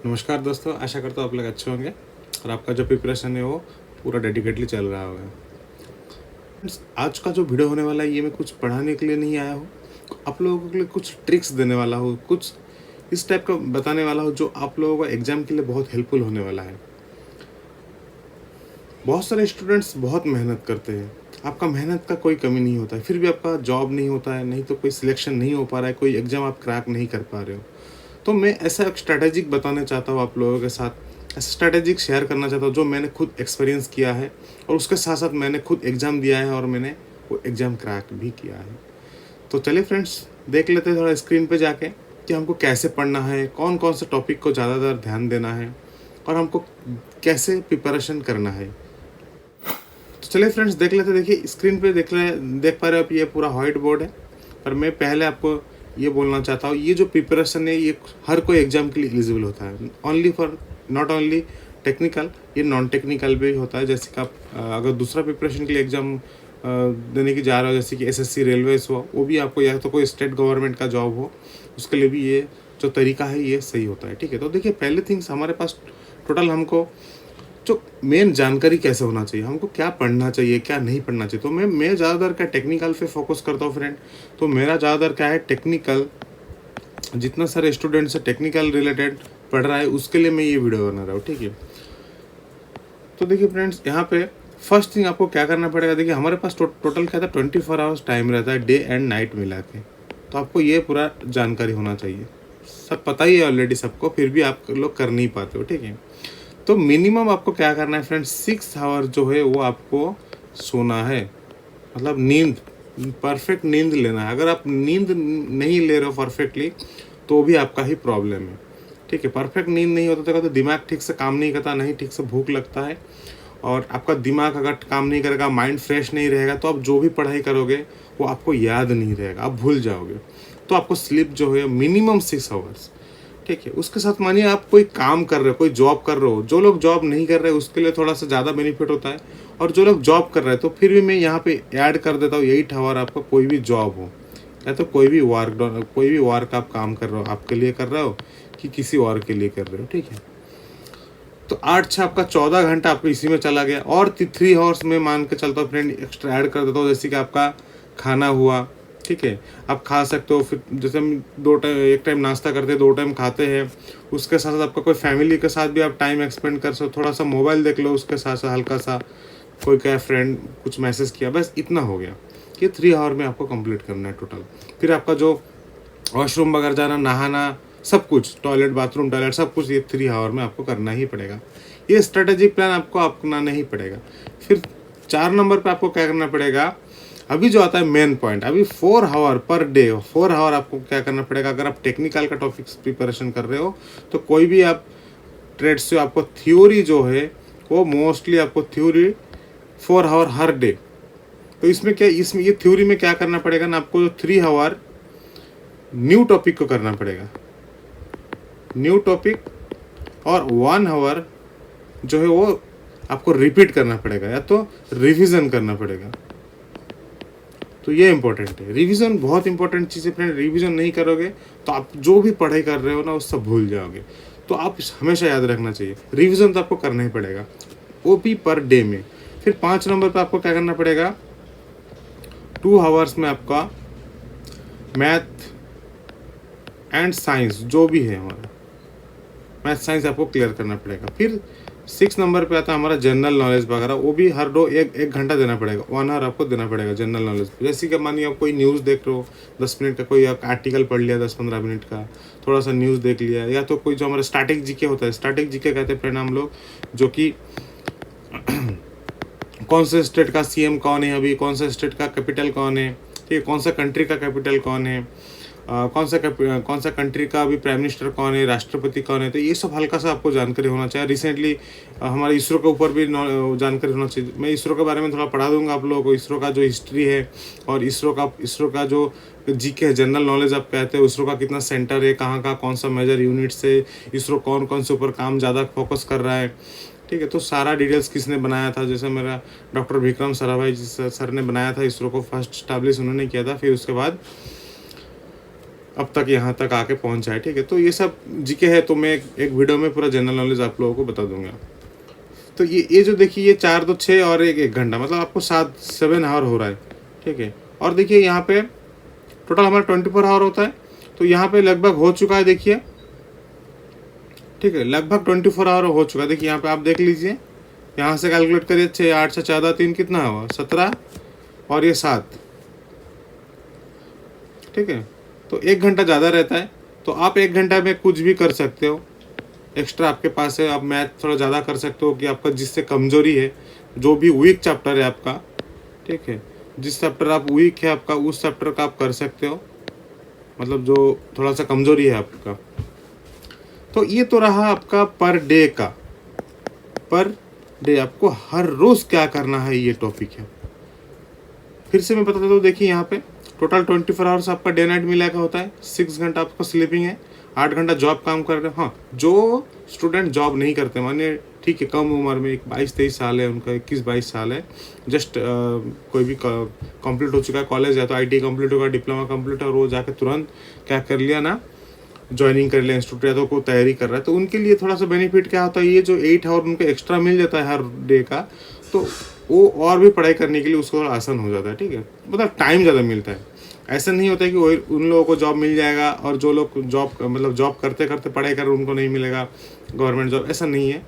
नमस्कार दोस्तों, आशा करता हूँ आप लोग अच्छे होंगे और आपका जो प्रिपरेशन है वो पूरा डेडिकेटली चल रहा होगा। फ्रेंड्स, आज का जो वीडियो होने वाला है ये मैं कुछ पढ़ाने के लिए नहीं आया हूँ। आप लोगों के लिए कुछ ट्रिक्स देने वाला हूँ, कुछ इस टाइप का बताने वाला हूँ जो आप लोगों को एग्जाम के लिए बहुत हेल्पफुल होने वाला है। बहुत सारे स्टूडेंट्स बहुत मेहनत करते हैं, आपका मेहनत का कोई कमी नहीं होता है, फिर भी आपका जॉब नहीं होता है, नहीं तो कोई सिलेक्शन नहीं हो पा रहा है, कोई एग्जाम आप क्रैक नहीं कर पा रहे हो। तो मैं ऐसा एक स्ट्रैटेजिक बताना चाहता हूँ आप लोगों के साथ, ऐसा स्ट्रैटेजिक शेयर करना चाहता हूँ जो मैंने खुद एक्सपीरियंस किया है और उसके साथ साथ मैंने खुद एग्ज़ाम दिया है और मैंने वो एग्ज़ाम क्रैक भी किया है। तो चलिए फ्रेंड्स, देख लेते हैं थोड़ा स्क्रीन पे जाके कि हमको कैसे पढ़ना है, कौन कौन से टॉपिक को ज़्यादातर ध्यान देना है और हमको कैसे प्रिपरेशन करना है। तो चलिए फ्रेंड्स, देख लेते हैं। देखिए स्क्रीन पे देख पा रहे हो आप, ये पूरा व्हाइट बोर्ड है। पर मैं पहले आपको ये बोलना चाहता हूँ, ये जो प्रिपरेशन है ये हर कोई एग्जाम के लिए एलिजिबल होता है, नॉट ओनली टेक्निकल, ये नॉन टेक्निकल भी होता है। जैसे कि आप अगर दूसरा प्रिपरेशन के लिए एग्ज़ाम देने की जा रहे हो, जैसे कि एसएससी रेलवेज हो, वो भी आपको, या तो कोई स्टेट गवर्नमेंट का जॉब हो, उसके लिए भी ये जो तरीका है ये सही होता है। ठीक है, तो देखिए पहले थिंग्स हमारे पास टोटल हमको जो मेन जानकारी कैसे होना चाहिए, हमको क्या पढ़ना चाहिए, क्या नहीं पढ़ना चाहिए। तो मैं ज़्यादातर क्या टेक्निकल पे फोकस करता हूँ फ्रेंड। तो मेरा ज़्यादातर क्या है, टेक्निकल, जितना सारे स्टूडेंट्स है टेक्निकल रिलेटेड पढ़ रहा है उसके लिए मैं ये वीडियो बना रहा हूँ। ठीक है, तो देखिए फ्रेंड्स, यहाँ पे फर्स्ट थिंग आपको क्या करना पड़ेगा। देखिए हमारे पास टोटल क्या था, 24 आवर्स टाइम रहता है, डे एंड नाइट मिला के। तो आपको ये पूरा जानकारी होना चाहिए, सब पता ही है ऑलरेडी सबको, फिर भी आप लोग कर नहीं पाते हो। ठीक है, तो मिनिमम आपको क्या करना है फ्रेंड्स, 6 आवर जो है वो आपको सोना है, मतलब नींद, परफेक्ट नींद लेना है। अगर आप नींद नहीं ले रहे हो परफेक्टली तो भी आपका ही प्रॉब्लम है। ठीक है, परफेक्ट नींद नहीं होता तो दिमाग ठीक से काम नहीं करता, नहीं ठीक से भूख लगता है, और आपका दिमाग अगर काम नहीं करेगा, माइंड फ्रेश नहीं रहेगा, तो आप जो भी पढ़ाई करोगे वो आपको याद नहीं रहेगा, आप भूल जाओगे। तो आपको स्लीप जो है मिनिमम 6 आवर्स। ठीक है, उसके साथ मानिए आप कोई काम कर रहे हो, कोई जॉब कर रहे हो, जो लोग जॉब नहीं कर रहे उसके लिए थोड़ा सा ज़्यादा बेनिफिट होता है, और जो लोग जॉब कर रहे हैं तो फिर भी मैं यहाँ पे ऐड कर देता हूँ 8 आवर। आपका कोई भी जॉब हो या तो कोई भी वर्क आप काम कर रहे हो, आपके लिए कर रहे हो कि किसी और के लिए कर रहे हो। ठीक है, तो 8 6 आपका 14 घंटा आपको इसी में चला गया, और 3 आवर्स में मान के चलता हूँ फ्रेंड एक्स्ट्रा ऐड कर देता हूँ, जैसे कि आपका खाना हुआ। ठीक है, आप खा सकते हो, फिर जैसे हम एक टाइम नाश्ता करते हैं, 2 टाइम खाते हैं, उसके साथ साथ आपका कोई फैमिली के साथ भी आप टाइम एक्सपेंड कर सकते हो, थोड़ा सा मोबाइल देख लो, उसके साथ साथ हल्का सा कोई क्या फ्रेंड कुछ मैसेज किया, बस इतना हो गया। ये 3 आवर में आपको कंप्लीट करना है टोटल। फिर आपका जो वॉशरूम वगैरह जाना, नहाना, सब कुछ, टॉयलेट, बाथरूम, टॉयलेट, सब कुछ ये 3 आवर में आपको करना ही पड़ेगा। ये स्ट्रेटेजिक प्लान आपको अपनाना ही पड़ेगा। फिर 4 नंबर पे आपको क्या करना पड़ेगा, अभी जो आता है मेन पॉइंट, अभी 4 आवर पर डे, 4 आवर आपको क्या करना पड़ेगा। अगर आप टेक्निकल का टॉपिक्स प्रिपरेशन कर रहे हो तो कोई भी आप ट्रेड से आपको थ्योरी जो है वो मोस्टली आपको थ्योरी 4 आवर हर डे। तो इसमें क्या, इसमें ये थ्योरी में क्या करना पड़ेगा ना, आपको 3 आवर न्यू टॉपिक को करना पड़ेगा, न्यू टॉपिक, और 1 आवर जो है वो आपको रिपीट करना पड़ेगा या तो रिवीजन करना पड़ेगा। तो ये इंपॉर्टेंट है, रिवीजन बहुत इंपॉर्टेंट चीज़ है फ्रेंड। रिवीजन नहीं करोगे तो आप जो भी पढ़ाई कर रहे हो ना वो सब भूल जाओगे। तो आप हमेशा याद रखना चाहिए, रिवीजन तो आपको करना ही पड़ेगा, वो भी पर डे में। फिर 5 नंबर पे आपको क्या करना पड़ेगा, 2 आवर्स में आपका मैथ एंड साइंस जो भी है हमारा, मैथ साइंस आपको क्लियर करना पड़ेगा। फिर 6 नंबर पे आता है हमारा जनरल नॉलेज वगैरह, वो भी हर डो एक घंटा देना पड़ेगा, 1 आवर आपको देना पड़ेगा जनरल नॉलेज। जैसे कि मानिए आप कोई न्यूज़ देख रहे हो, 10 मिनट का कोई आप आर्टिकल पढ़ लिया, 10 15 मिनट का थोड़ा सा न्यूज़ देख लिया, या तो कोई जो हमारा स्टैटिक जीके होता है, स्टैटिक जीके कहते हैं फ्रेंड हम लोग, जो कि कौन से स्टेट का सीएम कौन है अभी, कौन सा स्टेट का कैपिटल कौन है, ठीक है, कौन सा कंट्री का कैपिटल कौन है, कौन सा कंट्री का अभी प्राइम मिनिस्टर कौन है, राष्ट्रपति कौन है। तो ये सब हल्का सा आपको जानकारी होना चाहिए। रिसेंटली हमारे इसरो के ऊपर भी जानकारी होना चाहिए। मैं इसरो के बारे में थोड़ा पढ़ा दूंगा आप लोगों को, इसरो का जो हिस्ट्री है और इसरो का जो जीके है, जनरल नॉलेज आप कहते हैं, इसरो का कितना सेंटर है, कहाँ का कौन सा मेजर यूनिट से इसरो कौन कौन से ऊपर काम ज़्यादा फोकस कर रहा है। ठीक है, तो सारा डिटेल्स किसने बनाया था, जैसे मेरा डॉक्टर विक्रम साराभाई सर ने बनाया था, इसरो को फर्स्ट स्टैब्लिश उन्होंने किया था। फिर उसके बाद अब तक यहाँ तक आके पहुँचा है, ठीक है। तो ये सब जीके है, तो मैं एक वीडियो में पूरा जनरल नॉलेज आप लोगों को बता दूंगा। तो ये जो देखिए, ये 4 2 6 और एक घंटा, मतलब आपको 7 आवर हो रहा है, ठीक है। और देखिए यहाँ पे टोटल हमारा 24 आवर होता है, तो यहाँ पे लगभग हो चुका है, देखिए, ठीक है, लगभग 24 आवर हो चुका है। देखिए यहाँ पे आप देख लीजिए, यहाँ से कैलकुलेट करिए, 6 8 से 14 3 कितना हुआ, 17 और ये 7, ठीक है। तो 1 घंटा ज़्यादा रहता है, तो आप 1 घंटा में कुछ भी कर सकते हो, एक्स्ट्रा आपके पास है, आप मैथ थोड़ा ज़्यादा कर सकते हो कि आपका जिससे कमज़ोरी है, जो भी वीक चैप्टर है आपका, ठीक है, जिस चैप्टर आप वीक है आपका, उस चैप्टर का आप कर सकते हो, मतलब जो थोड़ा सा कमज़ोरी है आपका। तो ये तो रहा आपका पर डे का, पर डे आपको हर रोज़ क्या करना है, ये टॉपिक है। फिर से मैं बता देता हूँ, देखिए यहाँ पे टोटल 24 आवर्स आपका डे नाइट मिला का होता है, 6 घंटा आपका स्लीपिंग है, 8 घंटा जॉब काम कर रहे हो। हाँ, जो स्टूडेंट जॉब नहीं करते, मानिए ठीक है, कम उम्र में 22-23 साल है उनका, 21-22 साल है, जस्ट कोई भी कंप्लीट हो चुका है कॉलेज, या तो आईटी कंप्लीट होगा, डिप्लोमा कंप्लीट, और वो जाके तुरंत क्या कर लिया ना, ज्वाइनिंग कर लिया इंस्टीट्यूट, या तो को तैयारी कर रहा है, तो उनके लिए थोड़ा सा बेनिफिट क्या होता है, ये जो 8 आवर उनको एक्स्ट्रा मिल जाता है हर डे का, तो वो और भी पढ़ाई करने के लिए उसको थोड़ा आसान हो जाता है, ठीक है, मतलब टाइम ज़्यादा मिलता है। ऐसा नहीं होता है कि वही उन लोगों को जॉब मिल जाएगा और जो लोग जॉब मतलब जॉब करते करते पढ़ाई कर उनको नहीं मिलेगा गवर्नमेंट जॉब, ऐसा नहीं है।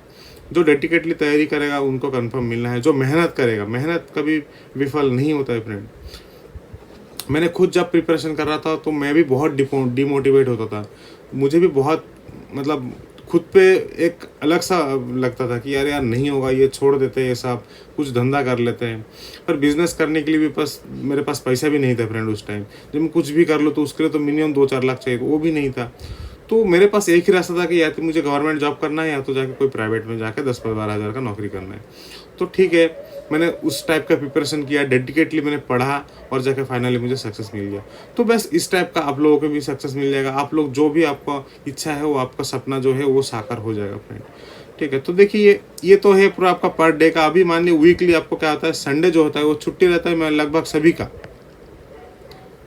जो डेडिकेटली तैयारी करेगा उनको कंफर्म मिलना है, जो मेहनत करेगा, मेहनत कभी विफल नहीं होता है फ्रेंड। मैंने खुद जब प्रिपरेशन कर रहा था तो मैं भी बहुत डिमोटिवेट होता था, मुझे भी बहुत मतलब खुद पे एक अलग सा लगता था कि यार यार नहीं होगा, ये छोड़ देते हैं, ये सब कुछ धंधा कर लेते हैं। पर बिजनेस करने के लिए भी बस मेरे पास पैसा भी नहीं था फ्रेंड उस टाइम, जब मैं कुछ भी कर लूँ तो उसके लिए तो मिनिमम 2-4 लाख चाहिए, वो भी नहीं था। तो मेरे पास एक ही रास्ता था कि या तो मुझे गवर्नमेंट जॉब करना है, या तो जाके कोई प्राइवेट में जाके 10-12 हज़ार का नौकरी करना है। तो ठीक है, मैंने उस टाइप का प्रिपरेशन किया, डेडिकेटली मैंने पढ़ा, और जाके फाइनली मुझे सक्सेस मिल गया। तो बस इस टाइप का आप लोगों को भी सक्सेस मिल जाएगा, आप लोग जो भी आपका इच्छा है, वो आपका सपना जो है वो साकार हो जाएगा फ्रेंड, ठीक है। तो देखिए ये तो है पूरा आपका पर डे का। अभी मान ली वीकली आपको क्या होता है, संडे जो होता है वो छुट्टी रहता है, मैं लगभग सभी का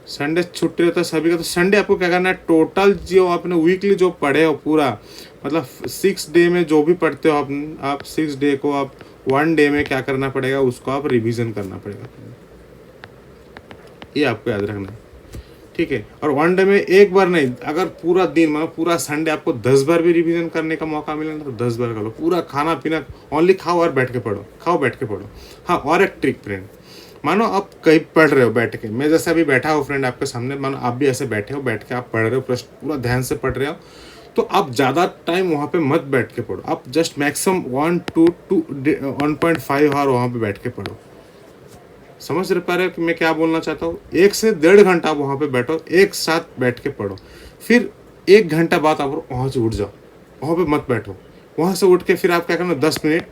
संडे छुट्टी रहता है सभी का। तो संडे आपको क्या करना है, टोटल जो आपने वीकली जो पढ़े हो पूरा, मतलब 6 डे में जो भी पढ़ते हो आप 6 डे को आप 1 डे में क्या करना पड़ेगा, उसको आप रिवीजन करना पड़ेगा, ये आपको याद रखना है, ठीक है। और 1 डे में एक बार नहीं, अगर पूरा दिन मतलब पूरा संडे आपको 10 बार भी रिवीजन करने का मौका मिले ना, तो 10 बार करो। पूरा खाना पीना ओनली खाओ और बैठ के पढ़ो, खाओ बैठ के पढ़ो। हाँ, और एक ट्रिक फ्रेंड, मानो आप कहीं पढ़ रहे हो बैठ के, मैं जैसे अभी बैठा हूँ फ्रेंड आपके सामने, मानो आप भी ऐसे बैठे हो, बैठ के आप पढ़ रहे हो, पूरा ध्यान से पढ़ रहे हो, तो आप ज़्यादा टाइम वहाँ पे मत बैठ के पढ़ो, आप जस्ट मैक्सिमम 1.5 आवर वहाँ पे बैठ के पढ़ो। समझ पा रहे हो कि मैं क्या बोलना चाहता हूँ? 1 से 1.5 घंटा आप वहाँ पे बैठो, एक साथ बैठ के पढ़ो, फिर 1 घंटा बाद आप वहाँ से उठ जाओ, वहाँ पे मत बैठो। वहाँ से उठ के फिर आप क्या करना, 10 मिनट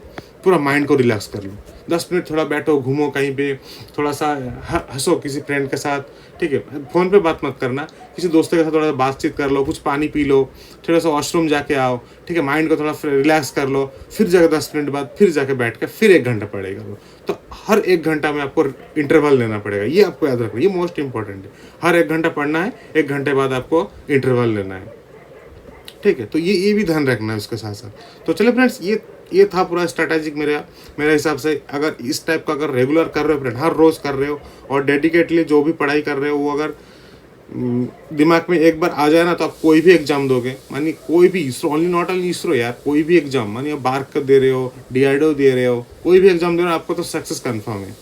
पूरा माइंड को रिलैक्स कर लो, 10 मिनट थोड़ा बैठो, घूमो कहीं पे, थोड़ा सा हंसो किसी फ्रेंड के साथ, ठीक है। फ़ोन पे बात मत करना, किसी दोस्तों के साथ थोड़ा सा बातचीत कर लो, कुछ पानी पी लो, थोड़ा सा वॉशरूम जाके आओ, ठीक है, माइंड को थोड़ा रिलैक्स कर लो, फिर जाकर 10 मिनट बाद फिर जाके बैठ के फिर 1 घंटा पढ़ेगा वो। तो हर 1 घंटा में आपको इंटरवल लेना पड़ेगा, ये आपको याद रखना, ये मोस्ट इंपॉर्टेंट है। हर 1 घंटा पढ़ना है, 1 घंटे बाद आपको इंटरवल लेना है, ठीक है। तो ये भी ध्यान रखना है उसके साथ साथ। तो चलिए फ्रेंड्स, ये था पूरा स्ट्रैटेजिक मेरे हिसाब से। अगर इस टाइप का अगर रेगुलर कर रहे हो फ्रेंड, हर रोज़ कर रहे हो, और डेडिकेटली जो भी पढ़ाई कर रहे हो, वो अगर दिमाग में एक बार आ जाए ना, तो आप कोई भी एग्जाम दोगे, मानिए कोई भी ISRO, only not only ISRO यार, कोई भी एग्जाम, मानिए बार्क का दे रहे हो, DRDO दे रहे हो, कोई भी एग्जाम दे रहे हो, आपको तो सक्सेस कन्फर्म है।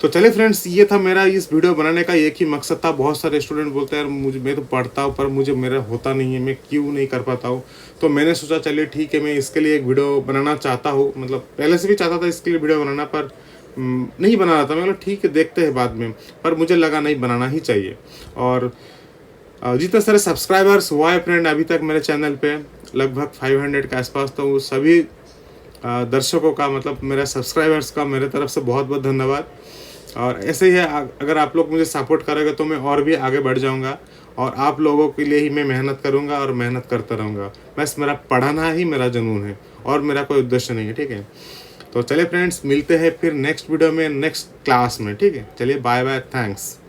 तो चलिए फ्रेंड्स, ये था मेरा इस वीडियो बनाने का एक ही मकसद था। बहुत सारे स्टूडेंट बोलते हैं यार मैं तो पढ़ता हूँ पर मुझे मेरा होता नहीं है, मैं क्यों नहीं कर पाता हूँ। तो मैंने सोचा चलिए ठीक है, मैं इसके लिए एक वीडियो बनाना चाहता हूँ, मतलब पहले से भी चाहता था इसके लिए वीडियो बनाना, पर नहीं बना रहा था। मैं बोला ठीक है देखते हैं बाद में, पर मुझे लगा नहीं, बनाना ही चाहिए। और जितने सारे सब्सक्राइबर्स हुआ है फ्रेंड अभी तक मेरे चैनल पे, लगभग 500 के आसपास, तो सभी दर्शकों का, मतलब मेरे सब्सक्राइबर्स का मेरे तरफ से बहुत बहुत धन्यवाद। और ऐसे ही है, अगर आप लोग मुझे सपोर्ट करोगे तो मैं और भी आगे बढ़ जाऊंगा, और आप लोगों के लिए ही मैं मेहनत करूंगा और मेहनत करता रहूंगा। बस मेरा पढ़ाना ही मेरा जुनून है, और मेरा कोई उद्देश्य नहीं है, ठीक है। तो चलिए फ्रेंड्स, मिलते हैं फिर नेक्स्ट वीडियो में, नेक्स्ट क्लास में, ठीक है। चलिए बाय बाय, थैंक्स।